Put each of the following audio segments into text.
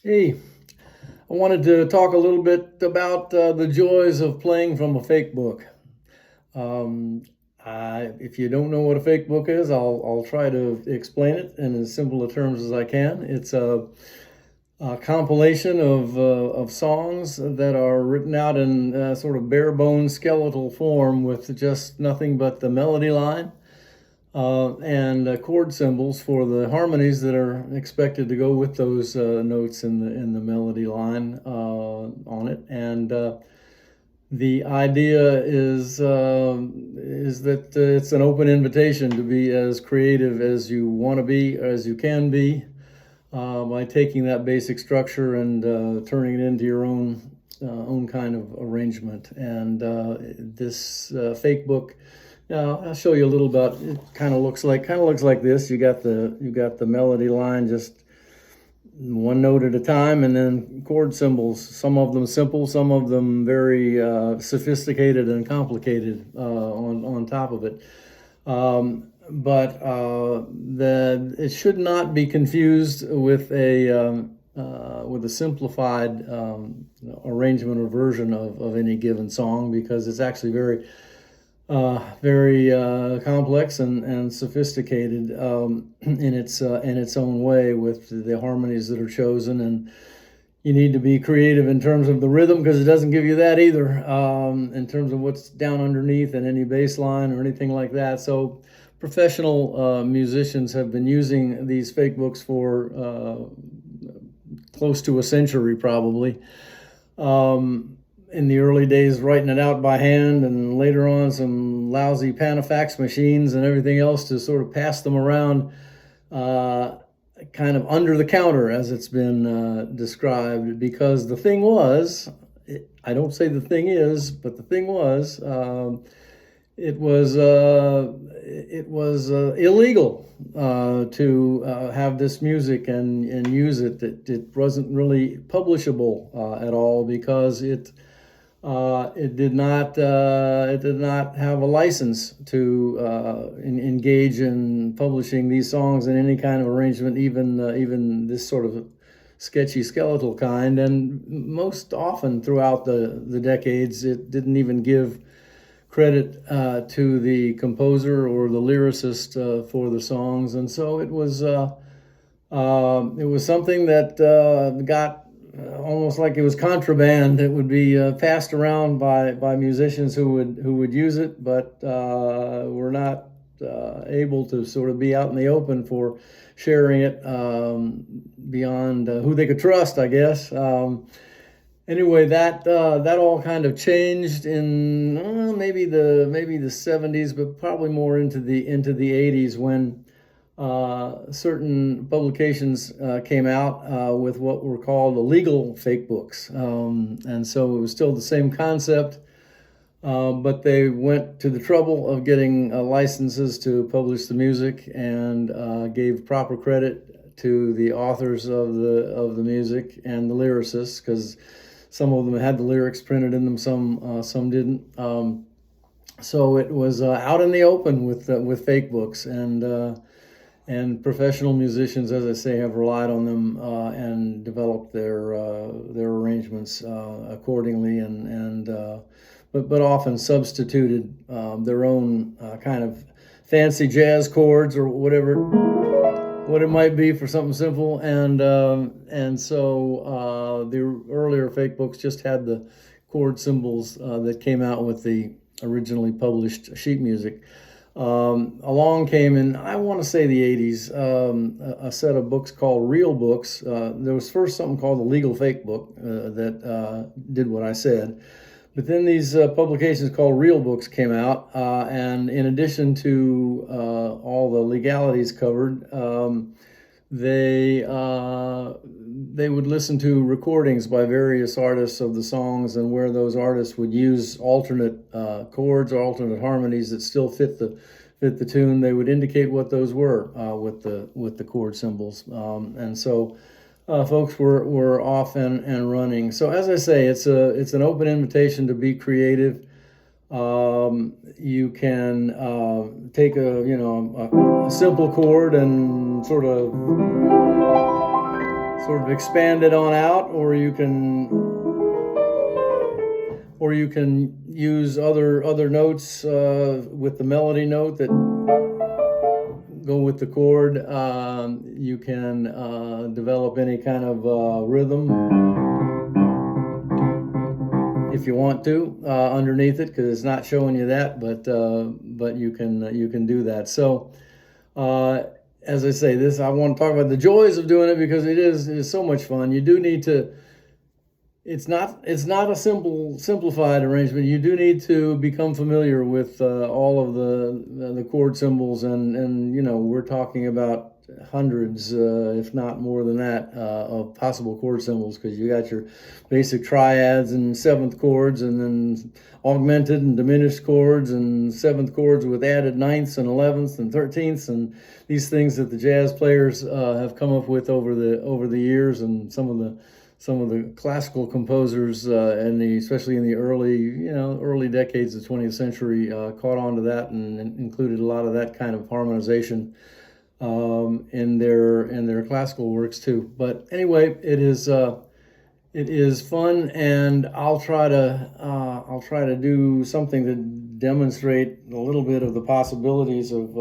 Hey, I wanted to talk a little bit about the joys of playing from a fake book. Um, if you don't know what a fake book is, I'll try to explain it in as simple a terms as I can. It's a compilation of songs that are written out in sort of bare bones skeletal form with just nothing but the melody line and chord symbols for the harmonies that are expected to go with those notes in the melody line on it. And the idea is that it's an open invitation to be as creative as you want to be, as you can be, by taking that basic structure and turning it into your own kind of arrangement. And this fake book, I'll show you a little about. It kind of looks like this. You got the melody line just one note at a time, and then chord symbols. Some of them simple, some of them very sophisticated and complicated on top of it. But it should not be confused with a simplified arrangement or version of any given song, because it's actually very complex and sophisticated in its own way with the harmonies that are chosen. And you need to be creative in terms of the rhythm, because it doesn't give you that either, in terms of what's down underneath and any bass line or anything like that. So professional musicians have been using these fake books for close to a century, probably. In the early days, writing it out by hand, and later on some lousy Panafax machines and everything else to sort of pass them around, kind of under the counter, as it's been described. Because the thing was, I don't say the thing is, but the thing was, it was illegal to have this music and use it. It wasn't really publishable at all, because it did not have a license to engage in publishing these songs in any kind of arrangement, even this sort of sketchy skeletal kind. And most often throughout the decades, it didn't even give credit to the composer or the lyricist for the songs. And so it was something that got almost like it was contraband. It would be passed around by musicians who would use it, but were not able to sort of be out in the open for sharing it beyond who they could trust, I guess. Anyway, that all kind of changed in maybe the 70s, but probably more into the 80s, when certain publications came out with what were called illegal fake books. And so it was still the same concept, but they went to the trouble of getting licenses to publish the music, and gave proper credit to the authors of the music and the lyricists, because some of them had the lyrics printed in them, some didn't. So it was out in the open with fake books, and professional musicians, as I say, have relied on them and developed their arrangements accordingly, but often substituted their own kind of fancy jazz chords or what it might be for something simple. And so the earlier fake books just had the chord symbols that came out with the originally published sheet music. Along came in, I want to say, the 80s, a set of books called real books. There was first something called the legal fake book that did what I said. But then these publications called real books came out, and in addition to all the legalities covered, they would listen to recordings by various artists of the songs, and where those artists would use alternate chords or alternate harmonies that still fit the tune. They would indicate what those were with the chord symbols, and so folks were off and running. So, as I say, it's an open invitation to be creative. You can take a simple chord and sort sort of expand it on out, or you can use other notes with the melody note that go with the chord. You can develop any kind of rhythm if you want to underneath it, because it's not showing you that, but you can do that. So as I say, this, I want to talk about the joys of doing it, because it is so much fun. You do need to, it's not a simplified arrangement. You do need to become familiar with all of the chord symbols, and you know, we're talking about hundreds, if not more than that, of possible chord symbols, because you got your basic triads and seventh chords, and then augmented and diminished chords, and seventh chords with added ninths and 11ths and 13ths, and these things that the jazz players have come up with over the years, and some of the classical composers, especially in the early decades of the 20th century, caught on to that and included a lot of that kind of harmonization in their classical works too. But anyway, it is fun, and I'll try to do something to demonstrate a little bit of the possibilities of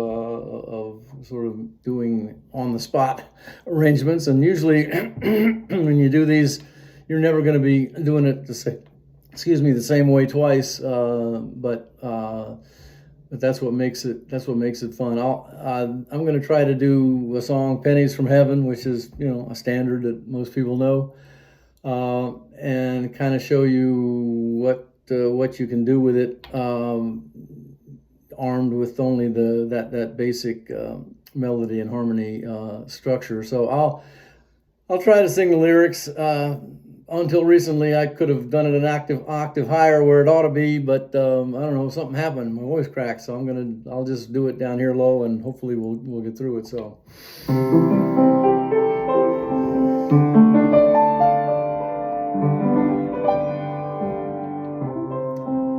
sort of doing on the spot arrangements. And usually when you do these, you're never going to be doing it the same way twice, but that's what makes it fun. I'm going to try to do a song, Pennies from Heaven, which is, you know, a standard that most people know, and kind of show you what you can do with it, armed with only that basic melody and harmony structure. So I'll try to sing the lyrics. Until recently, I could have done it an octave higher where it ought to be, but I don't know, something happened. My voice cracked, so I'll just do it down here low, and hopefully we'll get through it. So.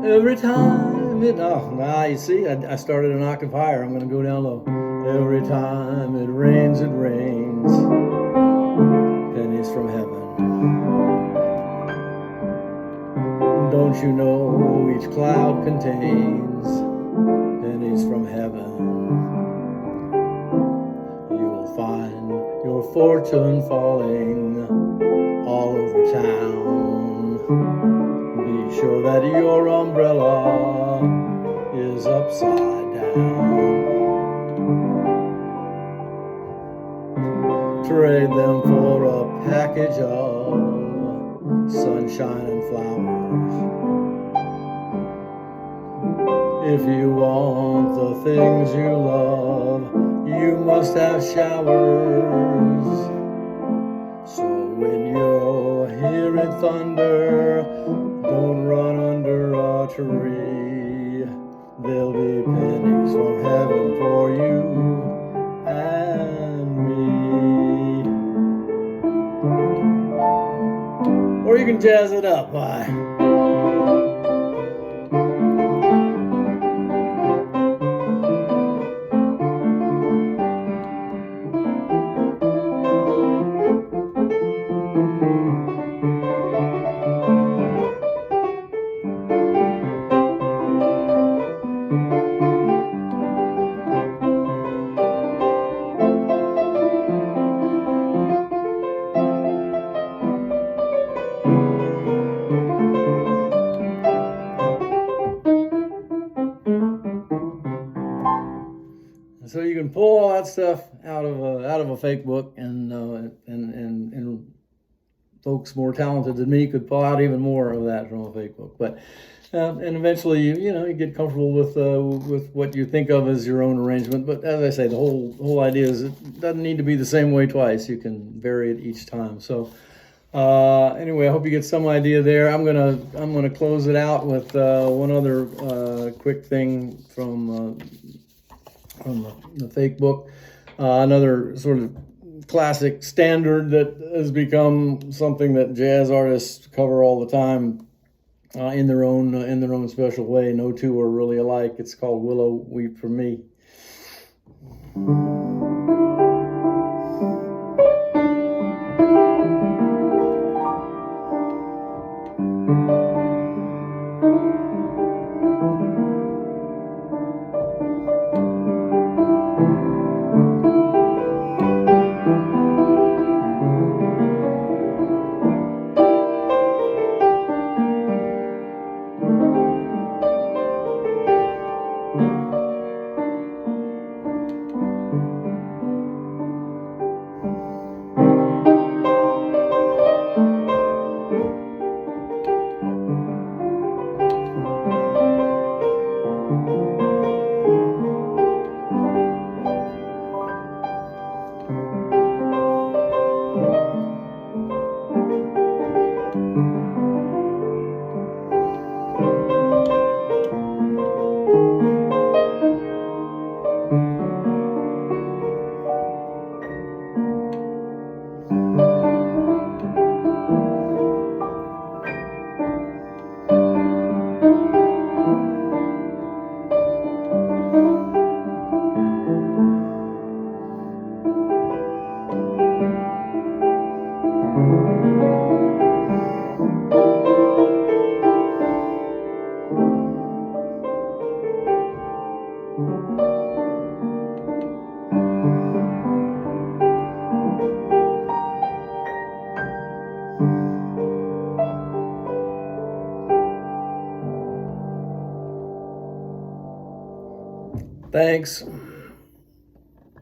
Every time you see, I started an octave higher. I'm going to go down low. Every time it rains, pennies from heaven. Don't you know each cloud contains pennies from heaven? You will find your fortune falling all over town. Be sure that your umbrella is upside down. Trade them for a package of sunshine and flowers. If you want the things you love, you must have showers. So when you're hearing thunder, don't run under a tree. There'll be pennies from heaven for you and me. Or you can jazz it up by so you can pull all that stuff out of a Fakebook, and folks more talented than me could pull out even more of that from a Fakebook. But and eventually you get comfortable with what you think of as your own arrangement. But as I say, the whole idea is it doesn't need to be the same way twice. You can vary it each time. So anyway, I hope you get some idea there. I'm gonna close it out with one other quick thing from the Fakebook, another sort of classic standard that has become something that jazz artists cover all the time in their own special way. No two are really alike. It's called Willow Weep for Me. Thanks.